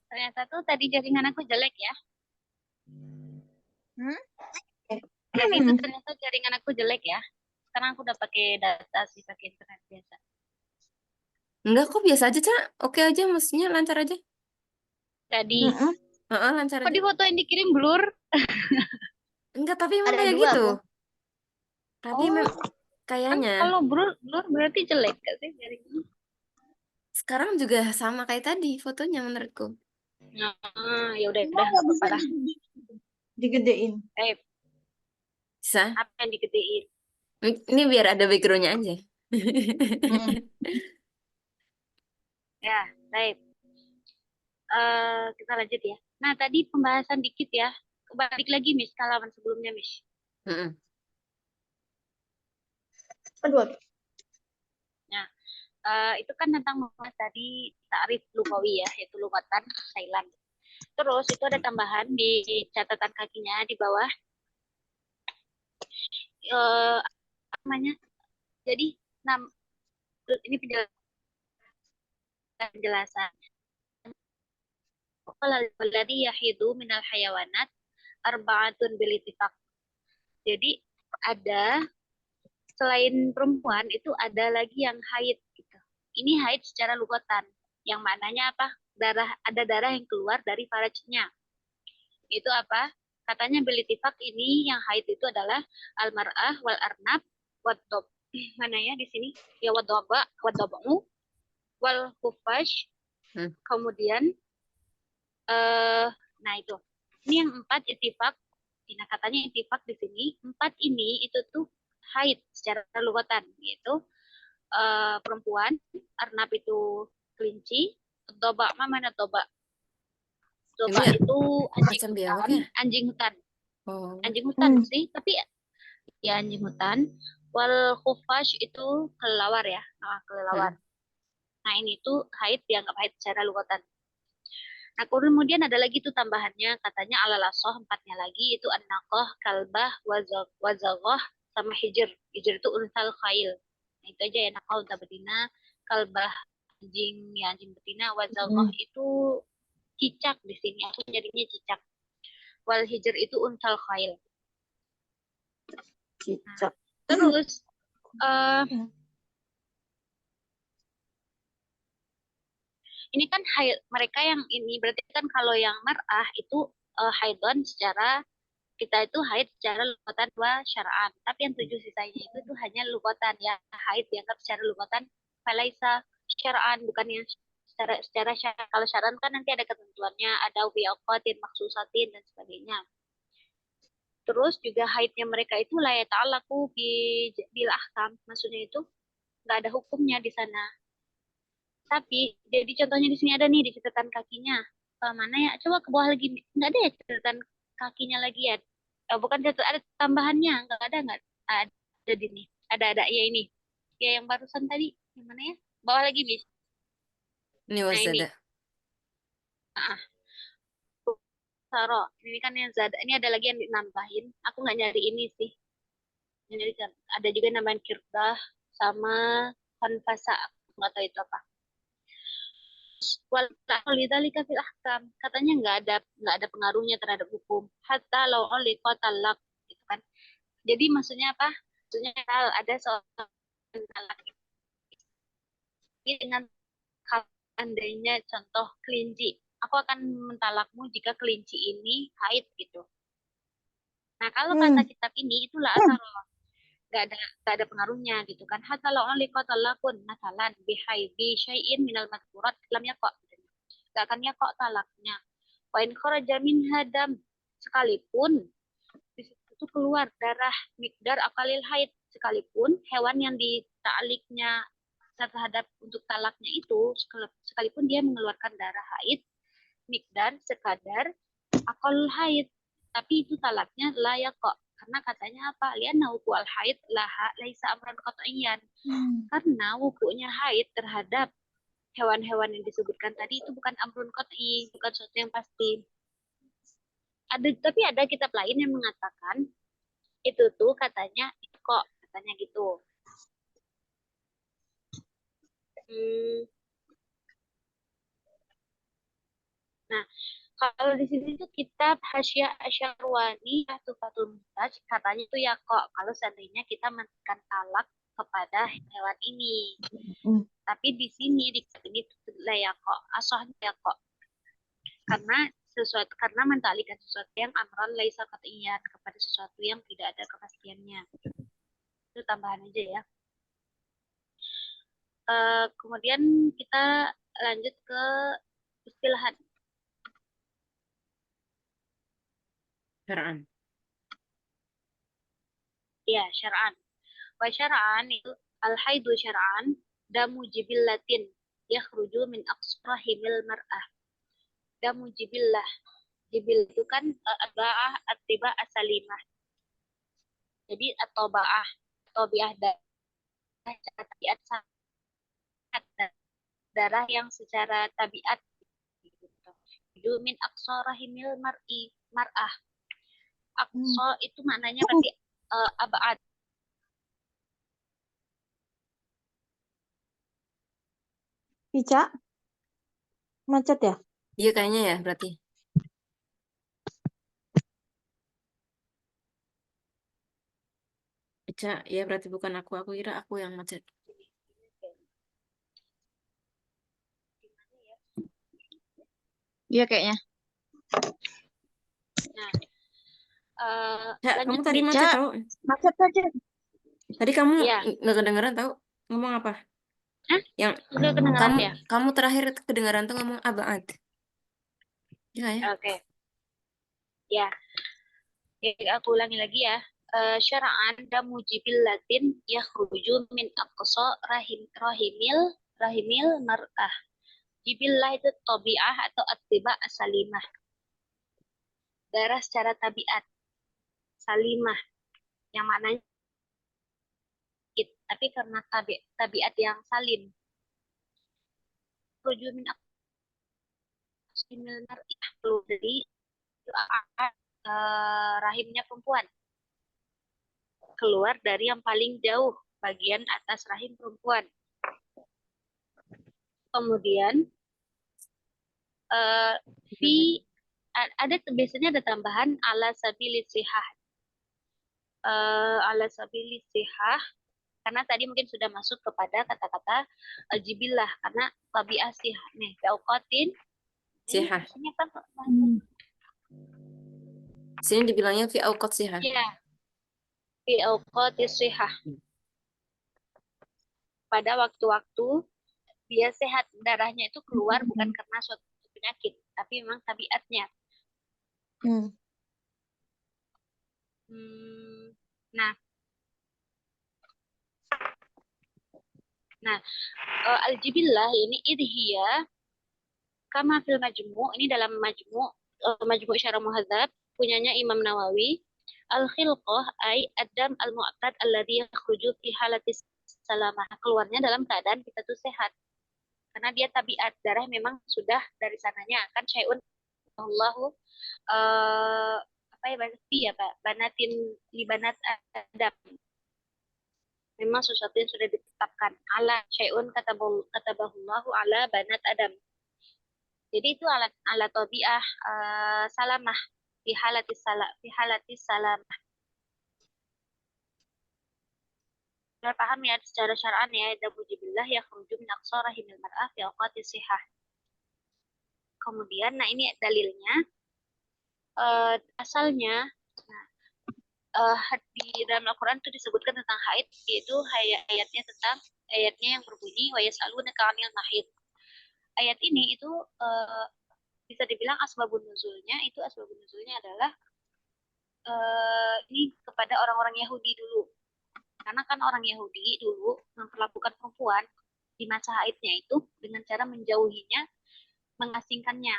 Ternyata tuh tadi jaringan aku jelek ya. Hmm? Tadi tuh ternyata jaringan aku jelek ya. Sekarang aku udah pakai data sih, pakai internet biasa. Enggak kok biasa aja, Cak. Oke aja, maksudnya lancar aja. Tadi, Heeh, lancar kok aja. di foto yang dikirim blur? Enggak, tapi emang Ada kayak dua gitu. kok. Tapi Oh, kan kayaknya kalau blur, blur berarti jelek gak sih jaringan? sekarang juga sama kayak tadi fotonya menurutku. Nah, ya udah, Emang nggak nggak bisa apa-apa lah. digedein. Eh, Bisa. apa yang digedein? Ini biar ada backgroundnya aja. Hmm. Ya, baik. Kita lanjut ya. Nah, tadi pembahasan dikit ya. Balik lagi, Miss, ke halaman sebelumnya, Miss. Mm-mm. Kedua. Nah, itu kan tentang membahas tadi ta'rif lugawi ya, yaitu lugatan Thailand. Terus itu ada tambahan di catatan kakinya di bawah. Apa namanya? Jadi, ini penjelasan. Walladhi yahidu minal hayawanat arba'atun bilitifak. Jadi, ada selain perempuan itu ada lagi yang haid gitu. Ini haid secara lugatan. Yang maknanya apa? Ada darah yang keluar dari farajnya. Itu apa? Katanya bilitifak ini yang haid itu adalah almar'ah wal arnab wadob. Mana ya di sini? Ya wadobamu wal hufash. Hmm. Kemudian nah itu. Ini yang empat itifak. Nah, katanya itifak di sini empat ini itu tuh haid secara lugatan yaitu perempuan, arnab itu kelinci, toba mana toba? Ini Toba ya itu macam biawak ya. anjing hutan. Oh. Anjing hutan sih, tapi ya anjing hutan. Wal khufash itu kelelawar ya, kelelawar. Hmm. Nah, ini tuh haid dianggap haid secara lugatan. Nah, kemudian ada lagi tuh tambahannya, katanya alalasoh empatnya lagi itu an-naqah, kalbah, wazagoh, sama hijr. Hijr itu unsal khail. Nah, itu aja ya, naqah unta betina, kalbah anjing ya anjing betina, wazagoh itu cicak di sini. Aku nyarinya cicak. Wal hijr itu unsal khail. Nah, Cicak. terus eh ini kan haid, mereka yang ini berarti kan kalau yang mar'ah itu haidon secara kita itu haid secara lugatan wa syara'an. Tapi yang tujuh sisanya itu hanya lugatan ya. Haid dianggap secara lugatan falaisa syara'an bukan yang secara syara'an. Kalau syara'an kan nanti ada ketentuannya, ada wiqatin, maksusatin dan sebagainya. Terus juga haidnya mereka itu la yata'allaqu bil ahkam. Maksudnya itu nggak ada hukumnya di sana. Tapi jadi contohnya di sini ada nih di catatan kakinya. Mana ya? Coba ke bawah lagi. Nggak ada ya catatan kakinya lagi ya? Bukan catatan, ada tambahannya. Nggak ada di nih. Ada ya ini. Ya yang barusan tadi. Yang mana ya? Bawah lagi, Bis. Ini Nah ini. wasada. Ah, Saro. Ini kan yang Zada. Ini ada lagi yang dinambahin. Aku nggak nyari ini sih. Nyari, ada juga yang nambahin kirdah sama konfasa. Aku nggak tahu itu apa. Walidzalika fil ahkam, katanya nggak ada pengaruhnya terhadap hukum hatta law ulqa talak gitu kan. Jadi maksudnya apa? Maksudnya kalau ada seorang talak ini dengan andainya contoh kelinci, aku akan mentalakmu jika kelinci ini haid gitu. Nah, kalau kata kitab ini itulah asal nggak ada pengaruhnya gitu kan. Hatta law ulqa talakun masalan bihaidi syai'in minal madkurat lam yaqa, nggak akan yaqa talaknya. Wain kharaja min hadam, sekalipun di situ tuh keluar darah mikdar akalil haid, sekalipun hewan yang ditakliknya terhadap untuk talaknya itu sekalipun dia mengeluarkan darah haid mikdar sekadar akal haid, tapi itu talaknya layak kok, karena katanya apa, liana wuku al haid laha laisa amran qat'iyan, karena wukunya haid terhadap hewan-hewan yang disebutkan tadi itu bukan amrun qat'i, bukan sesuatu yang pasti. Tapi ada kitab lain yang mengatakan itu tuh katanya kok katanya gitu. Hmm, Nah, kalau di sini tuh kitab Hasyiah Asyarwani Tuhfatul Muhtaj katanya tuh ya kok kalau seandainya kita memberikan talak kepada hewan ini. Hmm. Tapi di sini di kitab ini tuh lah ya kok asohnya ya kok karena mentalikan sesuatu yang amran laisa qat'iyan kepada sesuatu yang tidak ada kepastiannya. Itu tambahan aja ya. Kemudian kita lanjut ke istilahan. Syar'an. Ya, syar'an. Wa syar'an itu al-haidu syar'an damu jibillatin yakhruju min aqsrahimil mar'ah. Damu jibillah. Jibil itu kan at-ba'ah at-tiba as-salimah. Jadi at-taba'ah, tabiah tabiat darah yang secara tabiat gitu. Itu min aqsa rahimil mar'ah. Aqsa itu maknanya berarti abad. Ica, macet ya? Iya kayaknya ya berarti. Ica, ya berarti bukan aku. Aku kira aku yang macet. Iya kayaknya. Nah, Ya, kamu lanjut tadi nih. macet Ica, tahu. macet aja. Tadi kamu Iya. nggak kedengeran tahu ngomong apa? Hah? Yang Udah kedengeran ya? kamu terakhir kedengeran tuh ngomong abad. Iya ya. Oke. Ya. Aku ulangi lagi ya. Syara'an damu jibillatin yakhruju min aqsa rahimil mar'ah. Jibillah itu tabi'ah atau attiba asalimah. Darah secara tabiat. Salimah. Yang maknanya sakit. Tapi karena tabiat yang salim. Yakhruju min aqsa mar'ah. Dari rahimnya perempuan. Keluar dari yang paling jauh. Bagian atas rahim perempuan. Kemudian ada biasanya ada tambahan ala sabili sihah. Ala sabili sihah karena tadi mungkin sudah masuk kepada kata-kata jibillah karena tabi'ah sihah nih dauqatin Sihah. ini kan Sini dibilangnya fi auqat sihah. ya fi auqatis sihah pada waktu-waktu dia sehat darahnya itu keluar bukan karena suatu penyakit tapi memang tabiatnya. Nah, al-jibillah ini idhiya kama fil majmu' ini dalam majmu' syarah muhadzab punyanya Imam Nawawi al-khilqah ay adam al-mu'tad alladhi yakhruju fi halati salamah keluarnya dalam keadaan kita tuh sehat karena dia tabiat darah memang sudah dari sananya akan syai'un Allahu apa ya berarti ya Pak banatin libanat adam memang sesuatu yang sudah ditetapkan ala syai'un katabahullahu ala banat adam. Jadi itu alat tabiah salamah fi halati salamah. Sudah paham ya secara syar'an ya ada mujibillah ya khruju min aqsa rahimil mar'ah fi awqati sihah. Kemudian nah ini dalilnya asalnya di dalam Al-Qur'an itu disebutkan tentang haid yaitu ayatnya yang berbunyi wa yas'alunaka 'anil mahid. Ayat ini itu bisa dibilang asbabun nuzulnya adalah ini kepada orang-orang Yahudi dulu. Karena kan orang Yahudi dulu memperlakukan perempuan di masa haidnya itu dengan cara menjauhinya, mengasingkannya.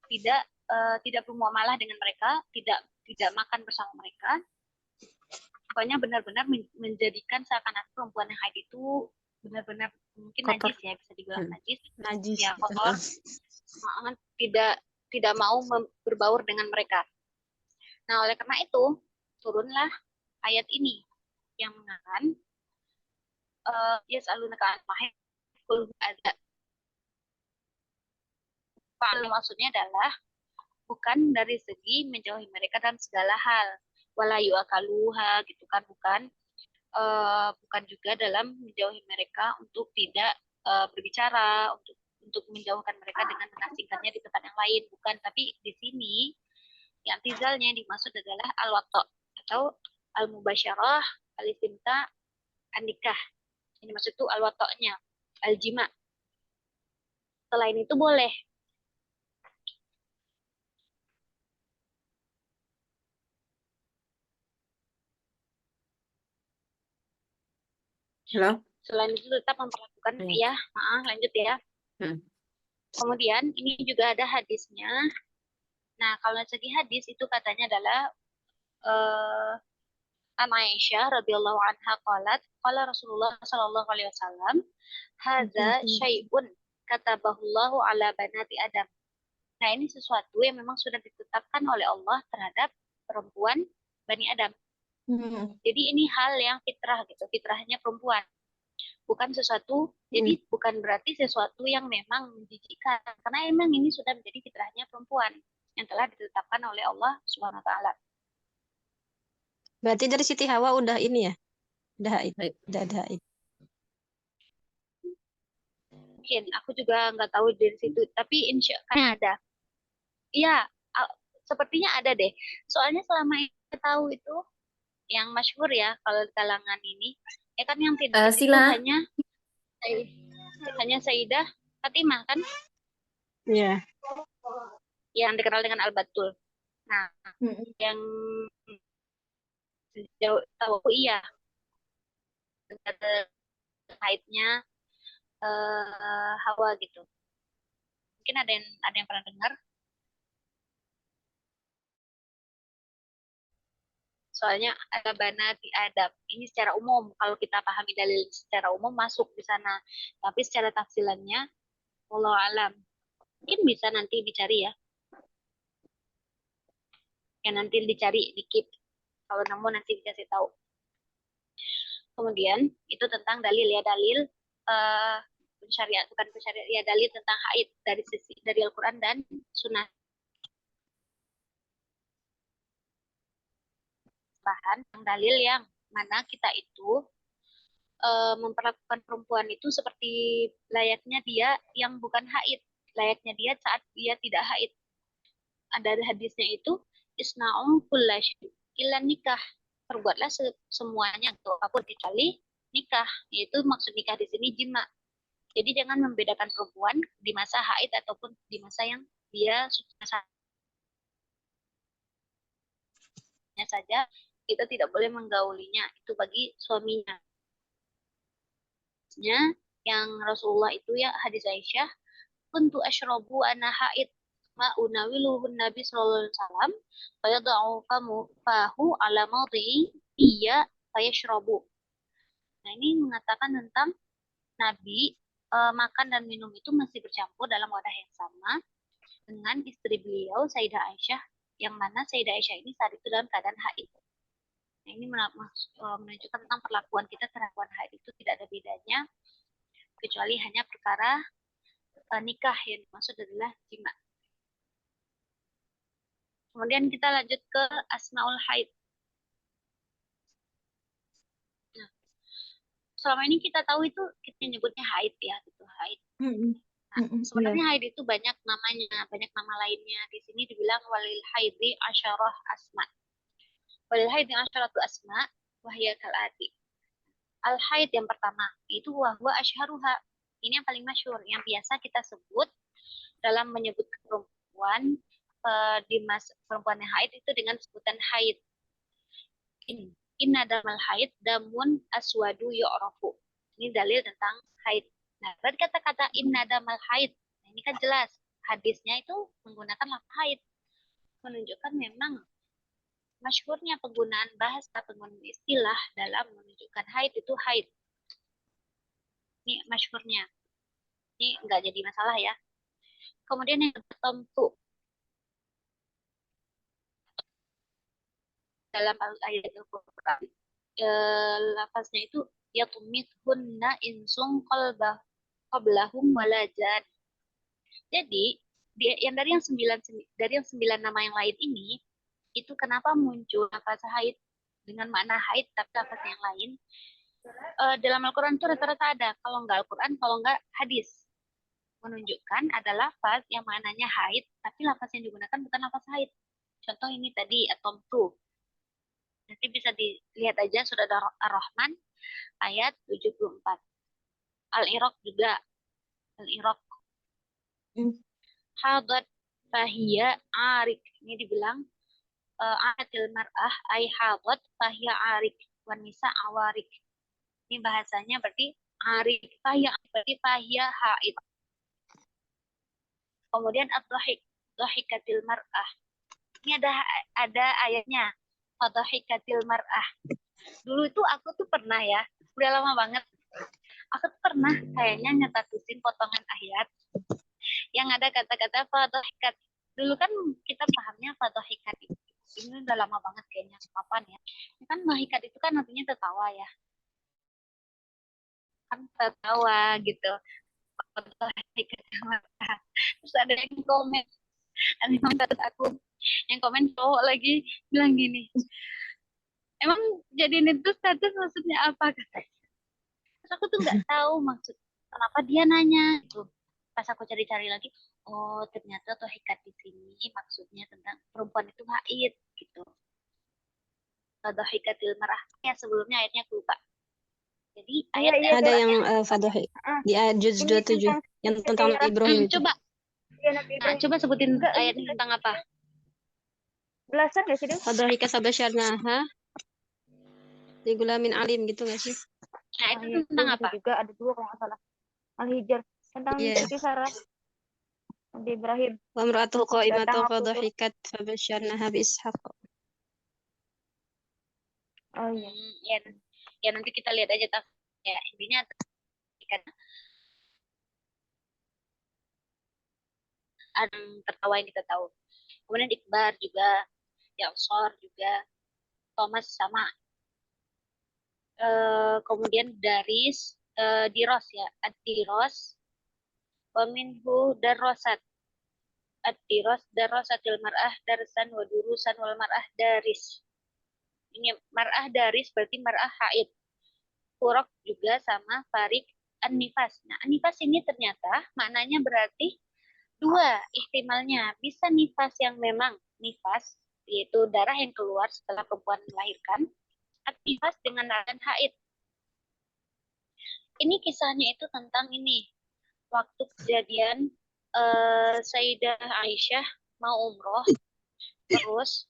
Tidak bermuamalah dengan mereka, tidak makan bersama mereka. Pokoknya benar-benar menjadikan seakan-akan perempuan yang haid itu benar-benar mungkin kotor. najis ya, bisa dibilang najis. Najis. Ya, kotor. Tidak mau berbaur dengan mereka. Nah, oleh karena itu, turunlah ayat ini yang mengatakan yas'alunaka 'anil mahid qul ada Maksudnya adalah bukan dari segi menjauhi mereka dalam segala hal. Wala yu'akaluha gitu kan, bukan juga dalam menjauhi mereka untuk tidak berbicara, untuk menjauhkan mereka dengan mengasingkannya di tempat yang lain, bukan. Tapi di sini yang tizalnya dimaksud adalah al-waqt atau al-mubasyarah, al-istimta, an-nikah. Ini maksud itu al-waqtnya, al-jima. Selain itu boleh. Halo? Selain itu tetap memperlakukan ya, lanjut ya. Kemudian ini juga ada hadisnya. Nah, kalau segi hadis itu katanya adalah An Aisyah radhiyallahu anha qalat qala Rasulullah sallallahu alaihi wasallam hadza syai'un katabahullahu ala banati Adam. Nah, ini sesuatu yang memang sudah ditetapkan oleh Allah terhadap perempuan Bani Adam. Jadi ini hal yang fitrah gitu, fitrahnya perempuan. Bukan sesuatu, jadi bukan berarti sesuatu yang memang menjijikkan. Karena memang ini sudah menjadi fitrahnya perempuan yang telah ditetapkan oleh Allah Subhanahu wa taala. Berarti dari Siti Hawa udah ini ya? Udah haid. Baik. Udah ada haid. Mungkin aku juga nggak tahu dari situ, tapi insya Allah ada. Iya, sepertinya ada deh. Soalnya selama yang saya tahu itu yang masyhur ya kalau di kalangan ini, ya kan yang tidak itu Sila. hanya Sayyidah Fatimah kan, Iya. yang dikenal dengan Al-Batul. Nah, yang sejauh tahu aku iya haidnya Hawa gitu. Mungkin ada yang pernah dengar. Soalnya ada banati adab. Ini secara umum, kalau kita pahami dalil secara umum masuk di sana. Tapi secara tafsilannya, wallahu alam. Mungkin bisa nanti dicari ya. Ya nanti dicari dikit. Kalau nemu nanti dikasih tahu. Kemudian itu tentang dalil ya, dalil syariat, bukan syariat ya, dalil tentang haid dari Al-Quran dan Sunnah. Bahan dalil yang mana kita itu memperlakukan perempuan itu seperti layaknya dia yang bukan haid, layaknya dia saat dia tidak haid. Ada hadisnya itu isna'u kullasyai illa nikah, perbuatlah semuanya atau apapun kecuali nikah, yaitu maksud nikah di sini jima. Jadi jangan membedakan perempuan di masa haid ataupun di masa yang dia sudah saja, kita tidak boleh menggaulinya, itu bagi suaminya. Yang Rasulullah itu ya, hadis Aisyah, kuntu asyrabu ana haid ma unawiluhun Nabi sallallahu alaihi wasallam fayada'u fahu ala mawdi'i iya fayashrabu. Nah, ini mengatakan tentang Nabi makan dan minum itu masih bercampur dalam wadah yang sama dengan istri beliau Sayyidah Aisyah, yang mana Sayyidah Aisyah ini saat itu dalam keadaan haid. Nah, ini menunjukkan tentang perlakuan kita terhadap haid itu tidak ada bedanya, kecuali hanya perkara nikah yang dimaksud adalah jima. Kemudian kita lanjut ke asmaul haid. Nah, selama ini kita tahu itu kita nyebutnya haid ya, gitu haid. Nah, sebenarnya haid itu banyak namanya, banyak nama lainnya. Di sini dibilang walil haidi asyarah asma. Walil haidi asyaratu asma wahya kalati. Al haid yang pertama itu wahwa asyharuha. Ini yang paling masyhur, yang biasa kita sebut dalam menyebut perempuan di masa perempuan yang haid itu dengan sebutan haid. Inna damal haid damun aswadu yu'rafu. Ini dalil tentang haid. Nah, berarti kata-kata inna damal haid, nah, ini kan jelas hadisnya itu menggunakan lafaz haid, menunjukkan memang masyhurnya penggunaan bahasa, penggunaan istilah dalam menunjukkan haid itu haid. Ini masyhurnya. Ini enggak jadi masalah ya. Kemudian yang tertentu dalam ayat Al-Quran, lafaznya itu yatumithunna insung qablahum walajan. Jadi yang dari yang 9 nama yang lain ini, itu kenapa muncul lafaz haid dengan makna haid tapi lafaz yang lain? Dalam Al-Quran itu rata-rata ada, kalau nggak Al-Quran, kalau nggak hadis, menunjukkan ada lafaz yang maknanya haid tapi lafaz yang digunakan bukan lafaz haid. Contoh ini tadi atom tuh, nanti bisa dilihat aja surat Ar-Rahman ayat 74. Al-Iraq juga, Al-Iraq hadat fahiya arik, ini dibilang atil mar'ah ay hadat fahiya arik wanisa awarik. Ini bahasanya berarti arik fahiya berarti fahiya haid. Kemudian ad-dhahikatil mar'ah, ini ada ayatnya, ad-dhahikatil mar'ah. Dulu itu aku tuh pernah ya, udah lama banget, aku tuh pernah kayaknya nyetatusin potongan ayat yang ada kata-kata fadhahikat. Dulu kan kita pahamnya fadhahikat itu, ini udah lama banget kayaknya, kapan ya? Kan dhahikat itu kan artinya tertawa ya, kan tertawa gitu. Fadhahikat. Terus ada yang komen, aku yang komen cowok lagi bilang gini, emang jadiin itu status maksudnya apa, katanya. Terus aku tuh nggak tahu maksud kenapa dia nanya gitu. Pas aku cari-cari lagi, oh ternyata tuh hikat di sini maksudnya tentang perempuan itu haid gitu. Ada hikatil marah ya, sebelumnya ayatnya aku lupa. Jadi ayat Ada yang fadhahi di ayat juz 27 yang tentang Nabi Ibrahim itu. coba coba sebutin ayatnya tentang apa? Belasan nggak sih dia? Fadhahika fabasyarnaha li gulamin alim gitu nggak sih? Nah itu tentang apa? Juga ada 2 kalau nggak salah. Al-Hijr tentang Siti Sarah Nabi Ibrahim. Wa imra'atuhu Datang qa'imatun waktu itu. fadhahikat fabasyarnaha bi Ishaq. Oh iya. Ya nanti kita lihat aja ya, intinya kan ada yang tertawa yang kita tahu. Kemudian Iqbar juga, Yasor juga, Thomas sama. Kemudian Daris, Diros ya, Ad-Diros, Waminhu Darrosat, Ad-Diros, Darrosatil mar'ah, Darsan wa durusan wal mar'ah daris. Ini mar'ah daris berarti mar'ah haid. Furok juga sama Farik An-Nifas. Nah, An-Nifas ini ternyata maknanya berarti 2 ihtimalnya. Bisa nifas yang memang nifas, yaitu darah yang keluar setelah perempuan melahirkan, atau nifas dengan keadaan haid. Ini kisahnya itu tentang ini. Waktu kejadian Sayyidah Aisyah mau umroh, terus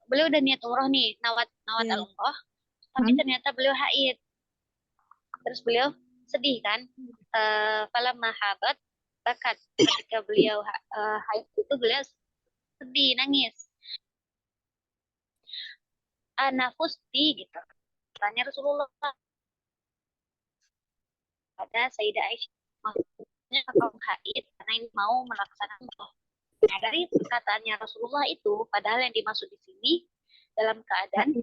beliau udah niat umroh nih, nawat al-umroh, tapi ternyata beliau haid. Terus beliau sedih kan, falamma hadat bakat, ketika beliau haid itu beliau sedih, nangis. Anafusti gitu, tanya Rasulullah pada Sayyidah Aisyah, maksudnya kau haid karena ini mau melaksanakan umroh. Nah, dari perkataannya Rasulullah itu, padahal yang dimaksud di sini dalam keadaan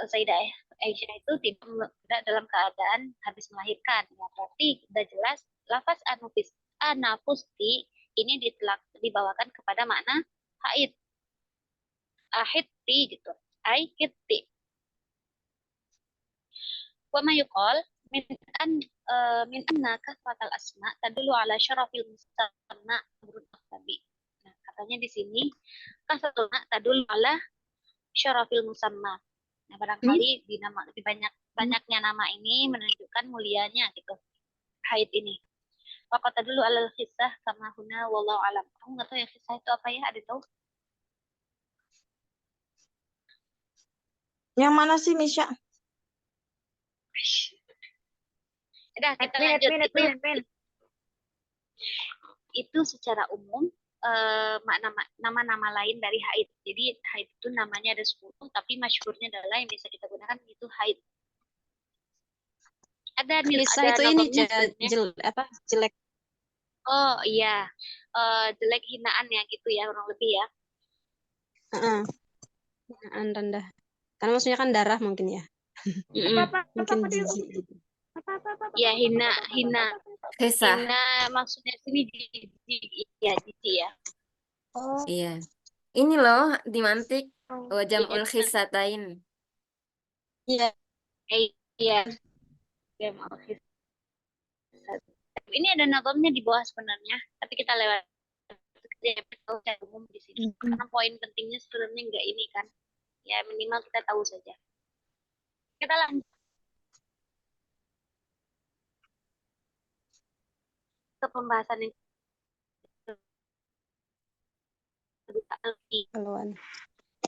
Sayyidah Aisyah itu tidak dalam keadaan habis melahirkan. Ya, berarti sudah jelas lafaz anafusti ini dibawakan kepada makna haid. Ahidti gitu. Aikidti. Wa ma yuqal min anna kasratal asma tadullu ala syarafil musamma menurut Nabi. Nah, katanya di sini kasratul asma tadullu ala syarafil musamma. Nah, barangkali di nama lebih banyaknya nama ini menunjukkan mulianya gitu. Haid ini. Waqata dulu alal kisah kama huna wallahu alam. Kamu nggak tahu ya kisah itu apa ya? Ada tahu? Yang mana sih, Misha? Udah, kita lanjut. Itu secara umum nama-nama lain dari haid. Jadi haid itu namanya ada 10, tapi masyhurnya adalah yang bisa kita gunakan itu haid. Ada Kisah itu ini jelek. Oh iya, jelek hinaan ya gitu ya, kurang lebih ya. Hinaan rendah. Karena maksudnya kan darah mungkin ya. Mungkin jijik gitu. Ya, hina. Kisah. Hina maksudnya sini jijik ya. Oh, Iya. Ini loh dimantik oh. jamul Iya, khisatain. Iya. iya. Game of Hisab. Ini ada nazamnya di bawah sebenarnya, tapi kita lewat secara umum di sini. Karena poin pentingnya sebenarnya nggak ini kan. Ya minimal kita tahu saja. Kita lanjut ke pembahasan yang kedua. Haluan.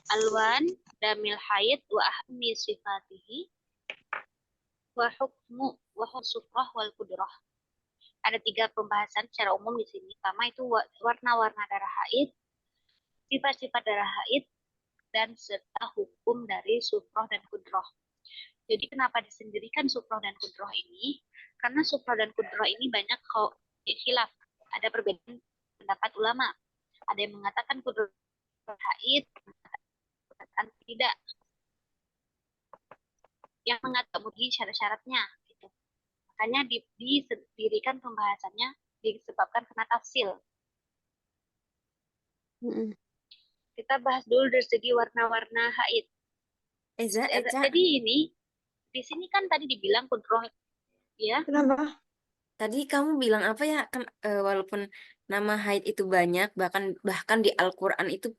Alwan, damil haid, wa ahmi sifatihi, wa hukmu, wa sufrah wal kudrah. Ada 3 pembahasan secara umum di sini. Pertama itu warna-warna darah haid, sifat-sifat darah haid, dan serta hukum dari sufroh dan kudroh. Jadi kenapa disendirikan sufroh dan kudroh ini? Karena sufroh dan kudroh ini banyak khilaf. Ada perbedaan pendapat ulama. Ada yang mengatakan kudroh haid, mengatakan tidak. Yang mengatakan syarat-syaratnya. Gitu. Makanya didirikan pembahasannya disebabkan karena tafsil. Kita bahas dulu dari segi warna-warna haid. Eza. Jadi ini di sini kan tadi dibilang kudroh, ya. Kenapa? Tadi kamu bilang apa ya? Kan walaupun nama haid itu banyak, bahkan di Al-Qur'an itu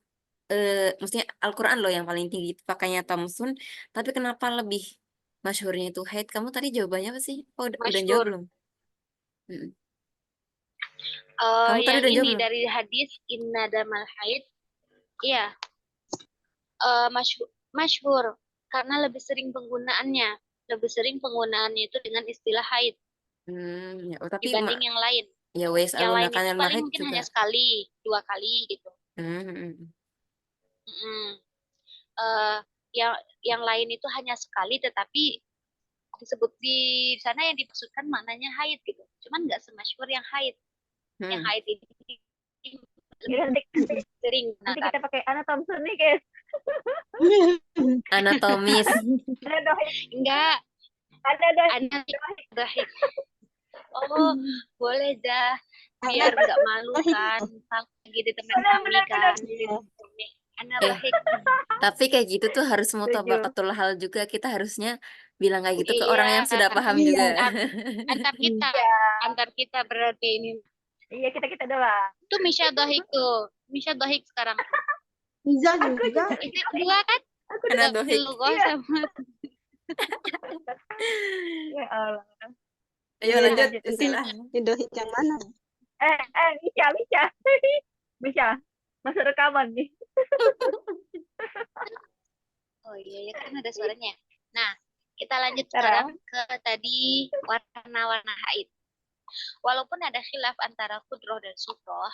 maksudnya Al-Qur'an loh yang paling tinggi itu pakainya tamsun, tapi kenapa lebih masyhurnya itu haid? Kamu tadi jawabannya apa sih? Oh, udah jawab Masyhur. belum? Kamu tadi Yang udah jawab ini belum? dari hadis inna damal haid, iya, masyhur karena lebih sering penggunaannya, itu dengan istilah haid Ya, tapi dibanding yang lain. ya wes Yang lain aluna itu kanal paling mahid mungkin juga. hanya sekali, 2 kali gitu. Yang lain itu hanya sekali, tetapi disebut di sana yang dimaksudkan maknanya haid gitu. Cuman nggak semasyhur yang haid. Yang haid ini Ya, nanti sering. kita pakai Anna Thompson nih, guys. Anatomis. Ada dohik. Enggak. Ada dohik. Dohik. Oh, boleh dah. Biar nggak malu kan. Lagi di teman kami kan. Anak dohik. Tapi kayak gitu tuh harus Setuju. mutabaqatul hal juga. Kita harusnya bilang kayak gitu ke Iya. orang yang sudah paham juga. Antar kita berarti ini. Iya, kita doang. Itu Misha dohik tuh. Misha dohik sekarang. Bisa juga. Itu dua kan? Anak dohik. Sama. Ya Allah. Ayo Iya, lanjut. lanjut. Istilah. Dohik yang mana? Misha. Masuk rekaman nih. Oh iya, ya kan ada suaranya. Nah, kita lanjut sekarang ke tadi warna-warna haid. Walaupun ada khilaf antara kudroh dan sufroh,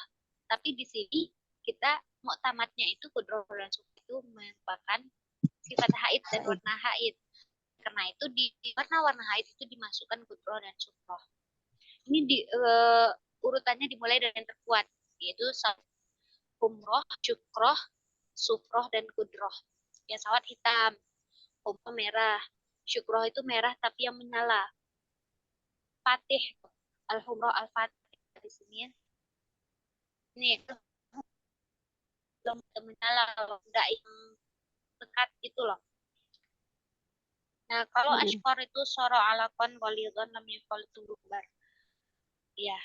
tapi di sini kita muktamadnya itu kudroh dan sufroh itu merupakan sifat haid dan warna haid. Karena itu di warna-warna haid itu dimasukkan kudroh dan sufroh. Ini urutannya dimulai dari yang terkuat, yaitu humroh, syukroh, sufroh, dan kudroh. Yang sawat hitam, humroh merah, syukroh itu merah tapi yang menyala. Fatih, al-humroh al-fatih di sini ya. Ini belum menyala, enggak yang dekat gitu loh. Nah, kalau ashkor itu soro alakon walidon lam yukol tumbubar. Ya.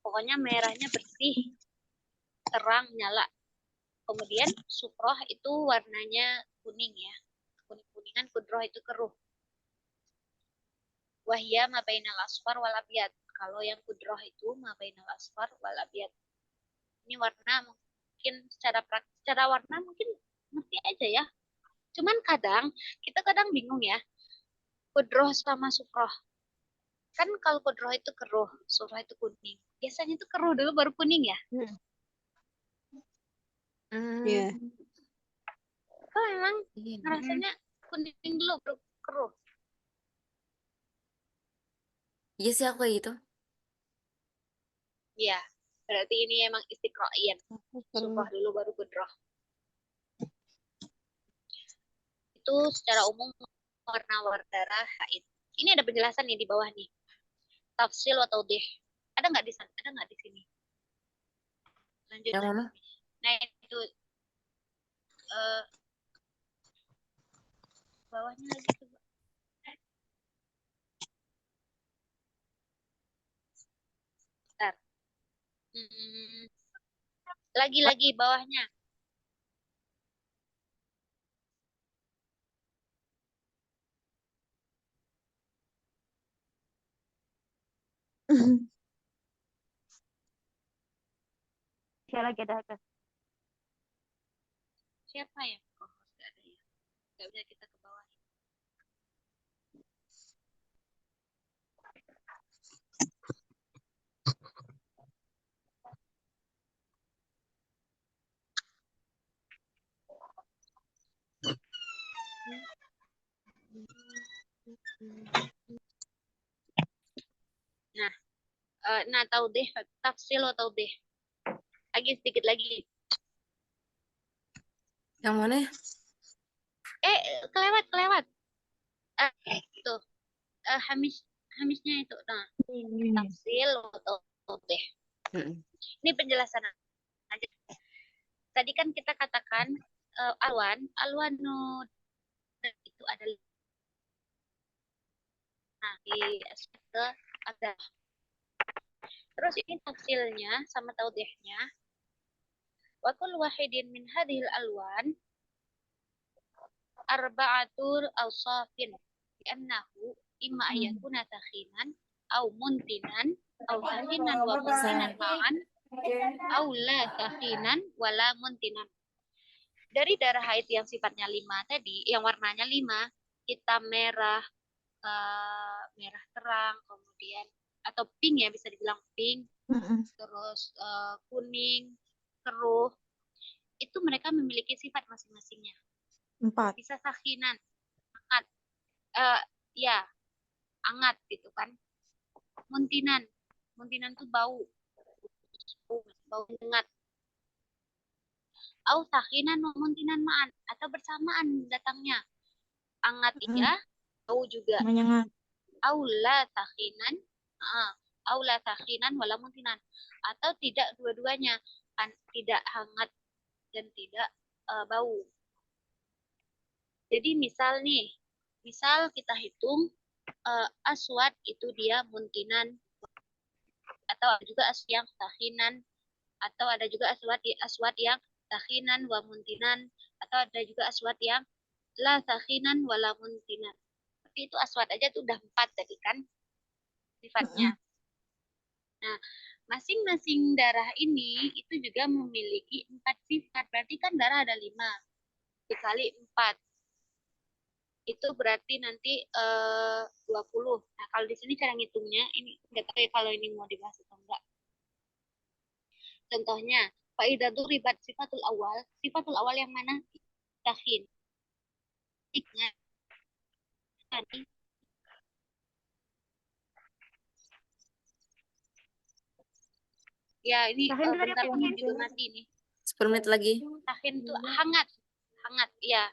Pokoknya merahnya bersih, terang, nyala. Kemudian sufroh itu warnanya kuning ya. Kuning-kuningan, kudroh itu keruh. Wahya mabainal asfar wal abyad. Kalau yang kudroh itu mabainal asfar wal abyad. Ini warna mungkin secara warna mungkin ngerti aja ya. Cuman kita kadang bingung ya. Kudroh sama sufroh. Kan kalau kudroh itu keruh, sufroh itu kuning. Biasanya itu keruh dulu baru kuning ya. Iya. Kok emang rasanya kuning dulu baru keruh? Iya sih aku kayak gitu. Iya, berarti ini emang istiqro'in. Sufroh dulu baru kudroh. Itu secara umum warna-warna darah haid. Ini ada penjelasan nih di bawah nih. Tafsil atau deh. Ada nggak di sana? Ada nggak di sini? lanjut. Yang mana? Nah itu bawahnya lagi coba. Bentar. Lagi bawahnya. Siapa lagi ada? Siapa ya? Oh, nggak ada ya. Nggak bisa kita ke bawah. Nah, tahu deh, tafsil atau deh. Lagi sedikit lagi. Yang mana? Kelewat. Itu hamisnya itu. Nah, tafsil atau deh. Ini penjelasan aja. Tadi kan kita katakan alwanu itu adalah di aspek ada. Terus ini tafsilnya sama taudihnya. Wa kullu wahidin min hadhil alwan arba'atur awsafin li'annahu imma ayakuna takhinan au muntinan au takhinan wa muntinan ma'an au la takhinan wa la muntinan. Dari darah haid yang sifatnya 5 tadi, yang warnanya 5, hitam, merah, merah terang, kemudian atau pink ya, bisa dibilang pink, terus kuning, keruh, itu mereka memiliki sifat masing-masingnya. 4. Bisa sakhinan, hangat, ya hangat gitu kan. Muntinan tuh bau menyengat. Au sakhinan muntinan ma'an, atau bersamaan datangnya. Hangat iya, bau juga. Menyengat. Aula sakhinan wala muntinan, atau tidak dua-duanya, kan tidak hangat dan tidak bau. Jadi misal kita hitung aswad itu dia muntinan, atau ada juga aswad yang sakhinan, atau ada juga aswad yang sakhinan wa muntinan, atau ada juga aswad yang la sakhinan wala muntinan. Tapi itu aswad aja tuh udah 4 tadi kan sifatnya. Nah, masing-masing darah ini itu juga memiliki 4 sifat. Berarti kan darah ada 5 dikali 4. Itu berarti nanti 20. Nah, kalau di sini cara ngitungnya, ini nggak tahu ya kalau ini mau dibahas atau enggak. Contohnya, faidah duribat sifatul awal yang mana? Takhin. Ingat. Tadi. Ya, ini bentar ini juga mati nih. 10 menit lagi. Takhin tuh hangat, ya.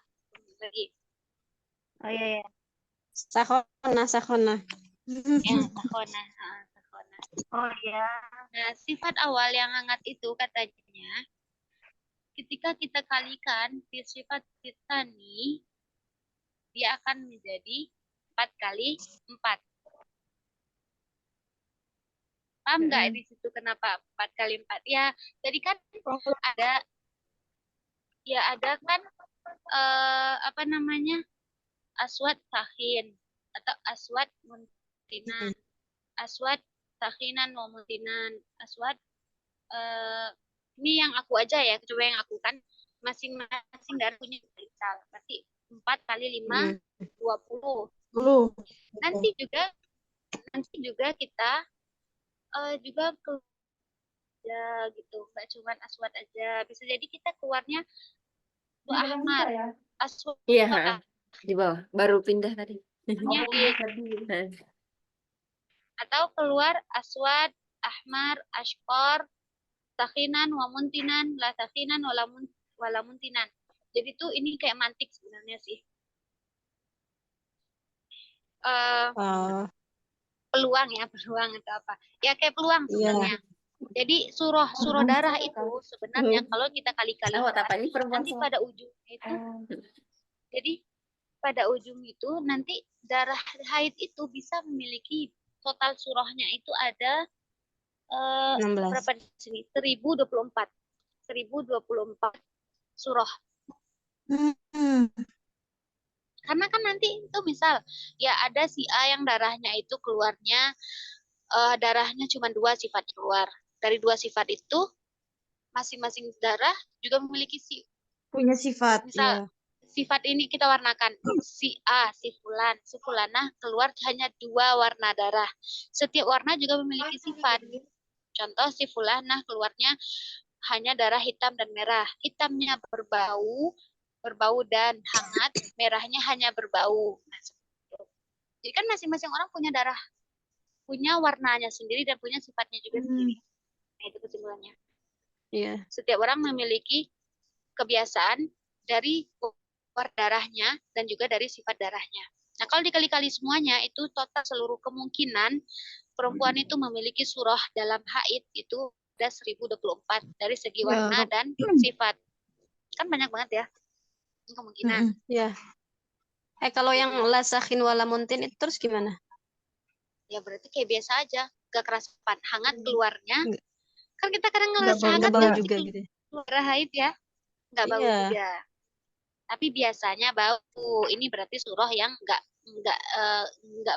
Lagi. Oh iya. Sakhona. Ya, sakhona. Oh iya. Nah, sifat awal yang hangat itu katanya, ketika kita kalikan sifat kita nih, dia akan menjadi 4 kali 4. Paham nggak di situ kenapa 4 kali 4? Ya, tadi kan ada kan apa namanya? Aswad sakhin atau aswad muntinan. Aswad sakhinan wa muntinan. Aswad ini yang aku aja ya, coba yang aku kan masing-masing darah punya misal. Berarti 4 kali 5 20. Nanti juga kita juga ya gitu, nggak cuma aswad aja, bisa jadi kita keluarnya tuh ahmar, aswad. Iya, di bawah. Baru pindah tadi. Atau keluar aswad, ahmar, ashkor, sakhinan, wa muntinan, la sakhinan, wala muntinan. Jadi tuh ini kayak mantik sebenarnya sih. Peluang atau apa? Ya kayak peluang sebenarnya. Jadi surah darah itu sebenarnya kalau kita Oh, kali-kalikan tapanya perempuan nanti semua. pada ujungnya itu, jadi pada ujung itu nanti darah haid itu bisa memiliki total surahnya itu ada 16. berapa di sini? 1024. 1024 surah. Hmm. Karena kan nanti itu misal ya ada si A yang darahnya itu keluarnya darahnya cuma 2 sifat keluar. Dari 2 sifat itu masing-masing darah juga memiliki Punya sifat. misal sifat ini kita warnakan si A, si fulanah keluar hanya 2 warna darah. Setiap warna juga memiliki sifat. Contoh si fulanah keluarnya hanya darah hitam dan merah. Hitamnya berbau dan hangat, merahnya hanya berbau. Nah, jadi kan masing-masing orang punya warnanya sendiri dan punya sifatnya juga sendiri. Nah, itu kesimpulannya. Iya. Setiap orang memiliki kebiasaan dari keluar darahnya dan juga dari sifat darahnya. Nah, kalau dikali-kali semuanya, itu total seluruh kemungkinan perempuan itu memiliki surah dalam haid itu ada 1024 dari segi warna dan sifat. Kan banyak banget ya kemungkinan. Iya. Kalau yang la sakhin wala muntin itu terus gimana? Ya berarti kayak biasa aja, gak kerasa hangat keluarnya. Nggak. Kan kita kadang Nggak ngerasa bau- hangat Nggak bau kan juga gitu. keluar haid ya. Nggak bau Iya. juga. Tapi biasanya bau. Ini berarti surah yang nggak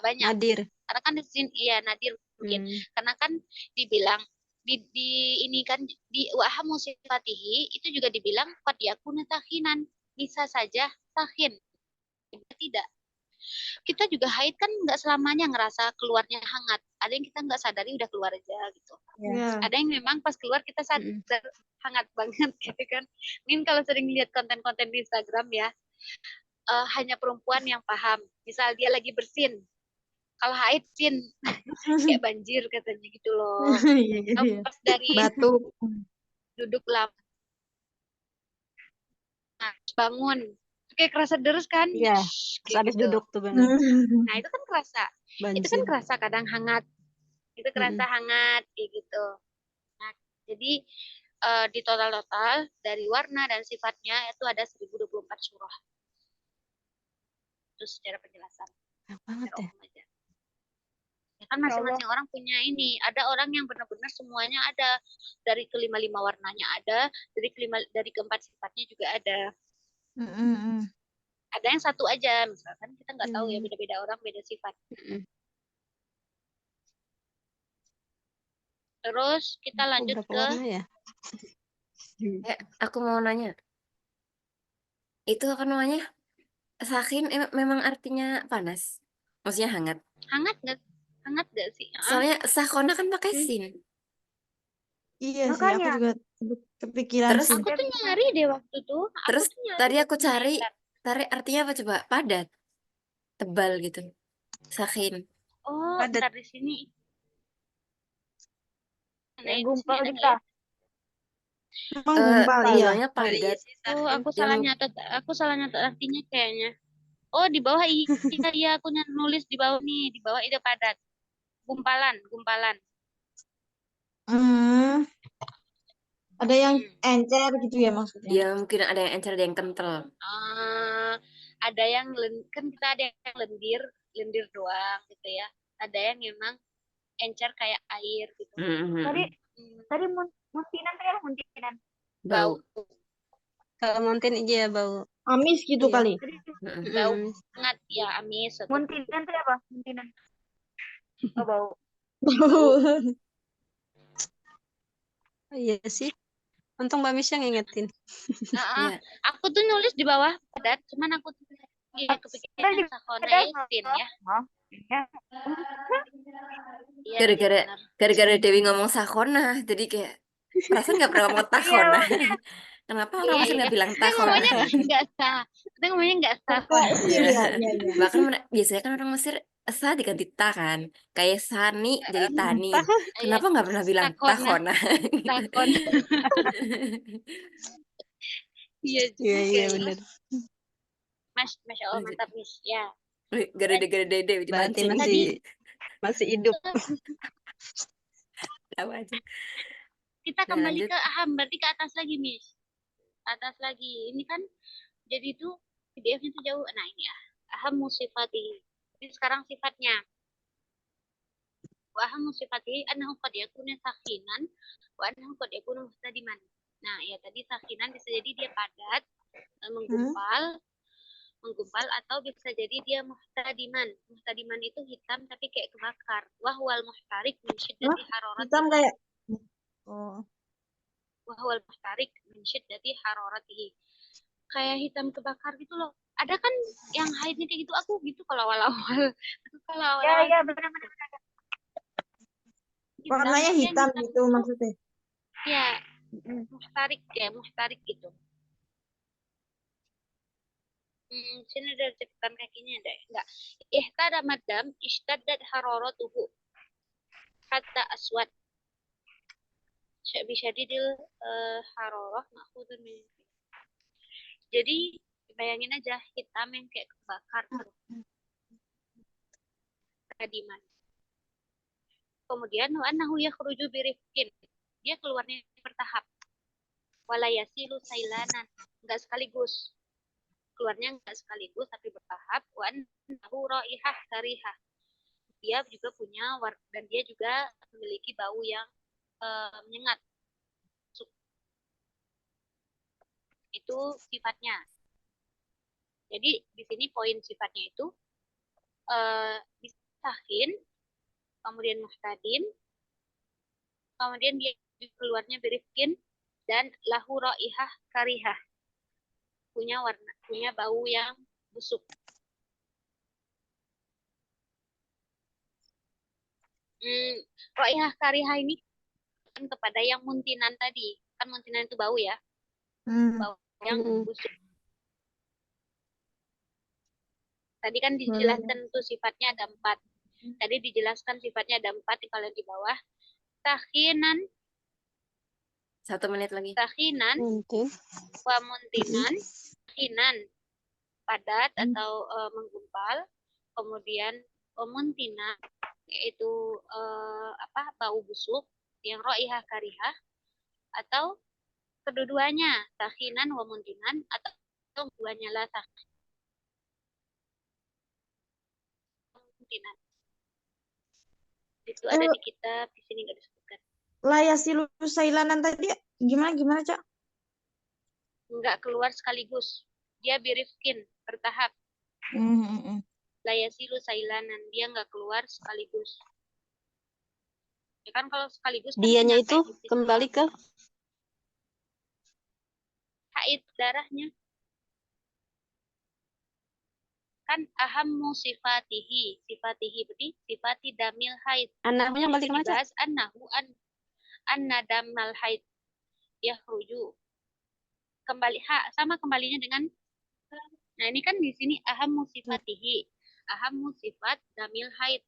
banyak. Nadir. Karena kan di sini iya nadir mungkin. Karena kan dibilang di ini kan di wahamu sifatihi itu juga dibilang qad yakuna takhinan. Bisa saja takhin. Tidak. Kita juga haid kan nggak selamanya ngerasa keluarnya hangat. Ada yang kita nggak sadari udah keluar aja gitu. Ya. Ada yang memang pas keluar kita sadar hangat banget gitu kan. Mungkin kalau sering lihat konten-konten di Instagram ya, hanya perempuan yang paham. Misal dia lagi bersin, kalau haid sin kayak banjir katanya gitu loh. Iya. Pas dari Batuk. duduk lama, bangun, kayak kerasa deres kan? Iya. Shhh, Terus kayak habis gitu. duduk tuh benar. Nah itu kan kerasa. Itu kan Banjir. kerasa kadang hangat. Itu kerasa hangat kayak gitu. Nah, jadi di total dari warna dan sifatnya itu ada 1024 surah. Itu secara penjelasan. Banyak banget Secara ya. umum aja. Ya kan masing-masing orang punya ini. Ada orang yang benar-benar semuanya ada. Dari kelima-lima warnanya ada, dari keempat sifatnya juga ada. Ada yang satu aja, misalkan kita nggak tahu ya, beda-beda orang beda sifat. Terus kita lanjut Berapa ke warna ya? Aku mau nanya. Itu apa namanya? Sakhin memang artinya panas. Maksudnya hangat. hangat nggak sih? Soalnya sakhona kan pakai sin. Iya sih, aku Makanya. juga kepikiran Terus sih. Aku tuh nyari deh waktu tuh. Terus tadi aku cari artinya apa coba? Padat. Tebal gitu. Sakhin. Oh, Padat. bentar di sini. Yang gumpal kita. Emang gumpal, iya. Bilangnya padat. Oh, aku salah nyatet artinya kayaknya. Oh, di bawah iya aku nulis di bawah nih, di bawah itu padat. Gumpalan. Ada yang encer gitu ya maksudnya. Ya mungkin ada yang encer, ada yang kental. Ada yang kan kita ada yang lendir doang gitu ya. Ada yang memang encer kayak air gitu. Tadi muntinan tuh ya, muntinan. Bau. Kalau muntin iya bau. Amis gitu Iya. kali. Bau hangat ya, amis. Muntinan tuh apa? Muntinan. Oh, bau. Iya sih. Untung Mbak Miss yang ngingetin. Iya. Aku tuh nulis di bawah padat, cuman aku tuh kepikiran sakhona sin ya. Iya, Gara-gara Dewi ngomong sakhona, jadi kayak perasaan nggak pernah ngomong takhona. Kenapa orang Mesir nggak bilang Kita takhona? ngomongnya nggak sah. Iya. Bahkan biasanya kan orang Mesir sa diganti ta kan, kayak sani jadi tani. Kenapa nggak pernah bilang takhona? Takon. Iya benar. Masya Allah, mantap Miss. Ya. Gara-gara Dewi Berarti dipancing. masih hidup. Tahu aja. Kita Nah, kembali lanjut. ke aham, berarti ke atas lagi, Miss. Atas lagi. Ini kan jadi itu PDF-nya itu jauh. Nah, ini ya. Aham sifati. Ini sekarang sifatnya. Wa aham sifati annahu qad yakuna sakhinan wa annahu qad yakuna muhtadiman. Nah, ya tadi sakhinan bisa jadi dia padat, menggumpal atau bisa jadi dia muhtadiman. Muhtadiman itu hitam tapi kayak kebakar. Wahwal muhtarik min syiddati Hah? hararati. Hitam kayak. Oh. Wahwal muhtarik min syiddati hararatihi. Kayak hitam kebakar gitu loh. Ada kan yang haidnya kayak gitu, aku gitu kalau awal-awal. Aku kalau Ya, awal-awal ya, benar-benar. Warnanya tapi yang hitam hitam gitu itu maksudnya. ya muhtarik gitu. Sini ada catatan kakinya ada enggak? Ihtada madam ishtaddat hararatuhu hatta aswad. Bisyadidil hararah ma'khudun min. Jadi bayangin aja hitam yang kayak kebakar tuh. Tadiman. Kemudian wa annahu yakhruju birifqin. Dia keluarnya bertahap. Wala yasilu sailanan. Enggak sekaligus. Keluarnya enggak sekaligus tapi bertahap. Wa annahu raihah karihah. Dia juga punya dan dia juga memiliki bau yang menyengat. Itu sifatnya. Jadi di sini poin sifatnya itu sakhin, kemudian muhtadim, kemudian dia keluarnya berifkin dan lahu raihah karihah. Punya bau yang busuk. Raihah karihah ini kan kepada yang muntinan tadi. Kan muntinan itu bau ya. Bau yang busuk. Tadi kan dijelaskan tuh sifatnya ada 4. Tadi dijelaskan sifatnya ada 4 kalau di bawah. Sakhinan. 1 menit lagi. Sakhinan. Wa muntinan. Sakhinan. Padat atau menggumpal. Kemudian muntinan. Yaitu bau busuk. Yang raihah karihah. Atau kedua-duanya. Sakhinan wa muntinan. Atau keduanya lah sakhinan. Itu ada di kitab, di sini nggak disebutkan. Layasilu sailanan tadi gimana Cak? Nggak keluar sekaligus. Dia birifkin, bertahap. Layasilu sailanan, dia nggak keluar sekaligus. Ya kan kalau sekaligus kan Dianya itu tipis kembali ke haid darahnya. Kan ahammu sifatihi berarti sifati damil haid. anaknya balik kemana? Dibahas annahu anna damal haid yakhruju. Sama kembalinya dengan nah ini kan di sini ahammu sifatihi. Ahammu sifat damil haid.